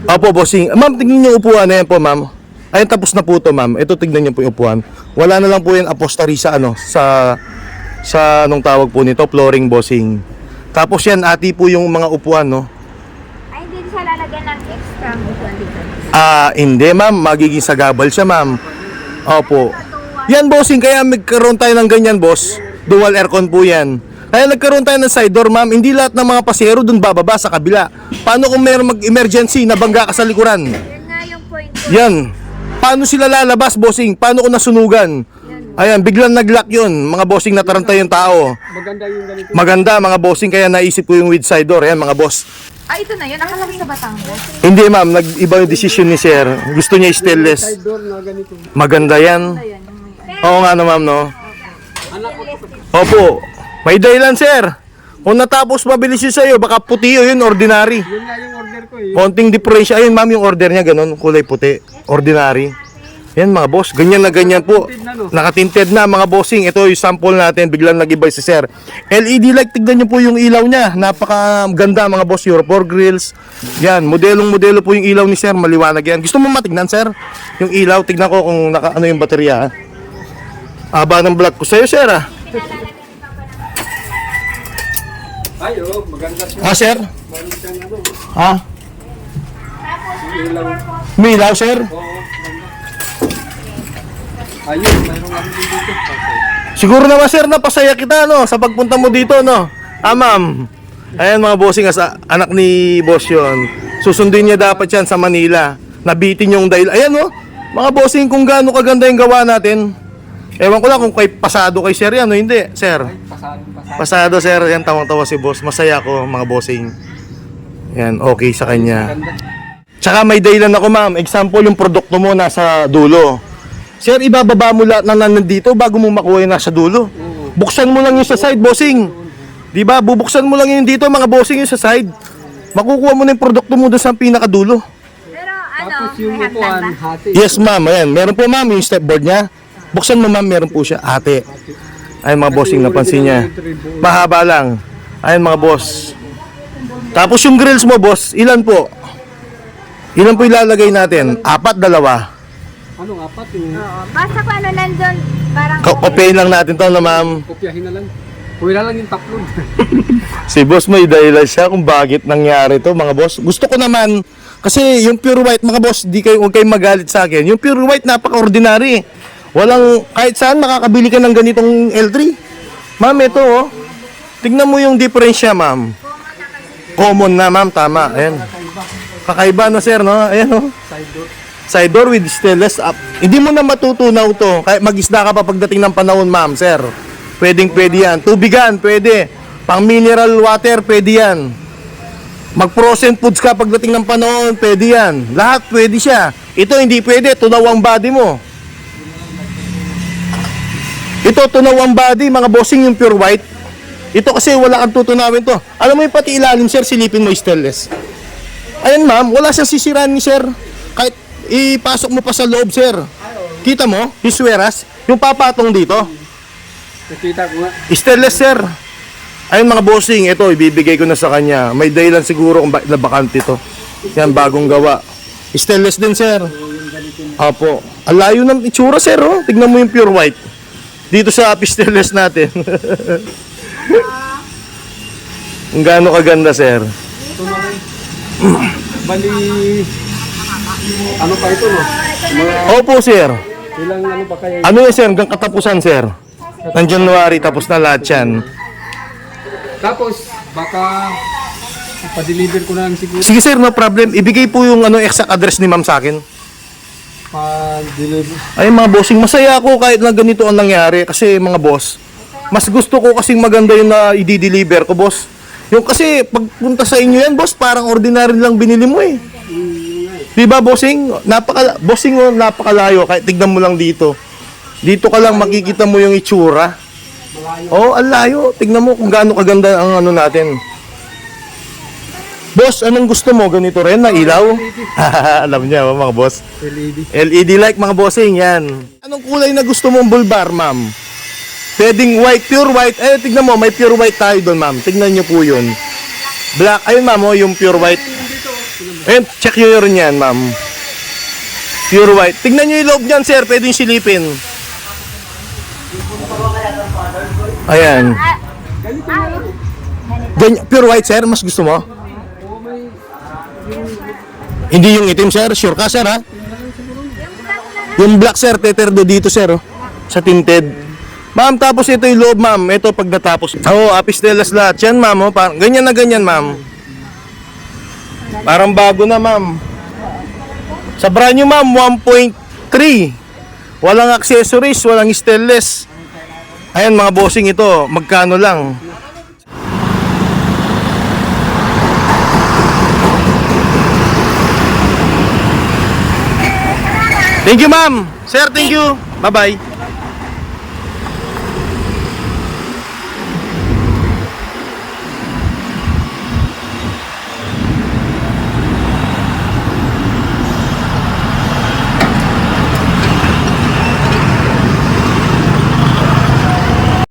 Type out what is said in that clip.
Opo, bossing. Ma'am, tignan niyo yung upuan na yan po, ma'am. Ayun, tapos na po to, ma'am. Ito, tignan niyo po yung upuan. Wala na lang po yung upholstery sa ano, sa anong tawag po nito, flooring, bossing. Tapos yan, ati po yung mga upuan, no? Ay, hindi siya lalagyan ng extra upuan dito. Hindi, ma'am. Magiging sagabal siya, ma'am. Opo. Yan, bossing. Kaya magkaroon tayo ng ganyan, boss. Dual aircon po yan. Kaya nagkaroon tayo ng side door, ma'am. Hindi lahat ng mga pasahero dun bababa sa kabila. Paano kung mayroong mag-emergency, nabangga ka sa likuran? Yan nga yung point ko. Yan. Paano sila lalabas, bossing? Paano kung nasunugan? Ayan, biglang nag-lock yun. Mga bossing, nataranta yung tao. Maganda yung ganito. Maganda, mga bossing. Kaya naisip ko yung with side door. Ayan, mga boss. Ito na yun. Akala ko sa Batangas. Hindi, ma'am. Nag-iba yung decision ni sir. Gusto niya stainless. Side door na ganito. Maganda yan. Ayun. Oo nga no, ma'am, no? Anak ko to. Opo. May dahilan, sir. Kung natapos mabilis yun sa'yo, baka puti yun, ordinary. Yun nga yung order ko eh. Konting diferensya. Ayun, ma'am, yung order niya, ganun, kulay puti. Ordinary. Yan, mga boss. Ganyan na ganyan po. Nakatinted na, mga bossing. Ito yung sample natin. Biglang nag-iba si sir. LED light, tignan niyo po yung ilaw niya. Napakaganda, mga boss. Euro 4 grills. Yan, modelo po yung ilaw ni sir. Maliwanag yan. Gusto mo matignan, sir? Yung ilaw, tignan ko kung ano yung baterya. Aba ng vlog ko sa'yo, sir, ah. Ay, oh, maganda siya. Sir? Meron siyang ano. Ha? Ilaw. May ilaw, sir? Oo, ganda. Ayun, mayroong ano din dito. Okay. Siguro naman, sir, napasaya kita, no? Sa pagpunta mo dito, no? Ma'am. Ayan, mga bossing, anak ni boss yun. Susundin niya dapat yan sa Manila. Nabitin yung dahil. Ayan, no? Mga bossing, kung gaano kaganda yung gawa natin. Ewan ko lang kung pasado kay sir yan, no? Hindi, sir. Pasado. Pasado, sir. Yan, tawang-tawa si boss. Masaya ko, mga bossing. Yan, okay sa kanya. Ganda. Tsaka may dahilan ako, ma'am. Example, yung produkto mo nasa dulo. Sir, ibababa mo lahat na nandito bago mo makuha yung nasa dulo. Buksan mo lang yung sa side, bossing. Di ba? Bubuksan mo lang yung dito, mga bossing, yung sa side. Makukuha mo na yung produkto mo doon sa pinakadulo. Pero ano, Tapos yung may upuan, hagdan ba? hati. Yes, ma'am. Ayan. Meron po, ma'am, yung stepboard niya. Buksan mo, ma'am. Meron po siya. Ate. Ayun, mga bossing, napansin niya. Mahaba lang. Ayun, mga boss. Tapos yung grills mo, boss, ilan po? Ilan po ilalagay natin? 4, 2. Anong apat yung Oo. Basta kung ano nandun, parang Kopyahin lang natin to, na ma'am. kopyahin na lang. Kuya lang yung taplon. Si boss may dahilan siya kung bakit nangyari to, mga boss. Gusto ko naman, kasi yung pure white, mga boss, huwag kayong magalit sa akin. Yung pure white, napaka-ordinary. Walang, kahit saan makakabili ka ng ganitong L3. Ma'am, ito oh. Tignan mo yung diferensya, ma'am. Common na, ma'am, tama. Ayan. Kakaiba na, sir, no? Ayan oh. Side door. Side door with stainless up. Hindi mo na matutunaw to. Kahit mag-isda ka pa pagdating ng panahon, ma'am, sir. Pwede yan. Tubigan, pwede. Pang mineral water, pwede yan. Mag-frozen foods ka pagdating ng panahon, pwede yan. Lahat pwede siya. Ito hindi pwede, tunaw ang body mo. Ito, tunaw ang body, mga bossing, yung pure white. Ito kasi wala kang tutunawin to. Alam mo yung pati ilalim, sir, silipin mo stainless. Ayan, ma'am, wala siyang sisiraan ni sir. Kahit ipasok mo pa sa loob, sir. Kita mo, yung sweras, yung papatong dito. Nakita ko nga. Stainless, sir. Ayun, mga bossing, ito, ibibigay ko na sa kanya. May dahilan siguro kung bakit nabakante to. Yan, bagong gawa. Stainless din, sir. Apo. Ang layo ng itsura, sir, oh. Tignan mo yung pure white. Dito sa stainless natin. Ang gaano kaganda, sir. Ito na lang. Bali, ano pa ito, no? Mga Opo, sir. ilang ano pa kaya? Ano yan, sir? Hanggang katapusan, sir. Ng January, tapos na lahat yan. Tapos, baka pa-deliver ko na lang siguro. Sige, sir, no problem. Ibigay po yung exact address ni ma'am sa akin. Pa-deliver. Ay, mga bossing, masaya ako kahit na ganito ang nangyari. Kasi, mga boss, mas gusto ko kasing maganda yung na i-deliver ko, boss. Yung kasi, pagpunta sa inyo yan, boss, parang ordinary lang binili mo eh. Diba, bossing? Bossing, oh, napakalayo. Kahit tignan mo lang dito. Dito ka lang makikita mo yung itsura. Oh, ang layo. Tignan mo kung gaano kaganda ang ano natin. Boss, anong gusto mo? Ganito rin na ilaw? Alam niya, mga boss. LED. LED like, mga bossing, yan. Anong kulay na gusto mong bulbar, ma'am? Pwedeng white, pure white. Eh, tignan mo, may pure white tayo doon, ma'am. Tignan niyo po yun. Black, ayun, ma'am, oh, yung pure white. Ayun, check nyo rin yan, ma'am. Pure white. Tignan nyo yung loob niyan, sir. Pwede yung silipin. Ayan. Pure white, sir. Mas gusto mo? Hindi yung itim, sir. Sure ka, sir, ha? Yung black, sir. Teterdo dito, sir. Oh. Sa tinted. Ma'am, tapos ito yung loob, ma'am. Ito pag natapos. Apistelas lahat. Yan, ma'am. Oh. Ganyan na ganyan, ma'am. Parang bago na, ma'am. Sa brand new, ma'am, 1.3. Walang accessories, walang stainless. Ayan, mga bossing, ito. Magkano lang? Thank you, ma'am. Sir, thank you. Bye-bye.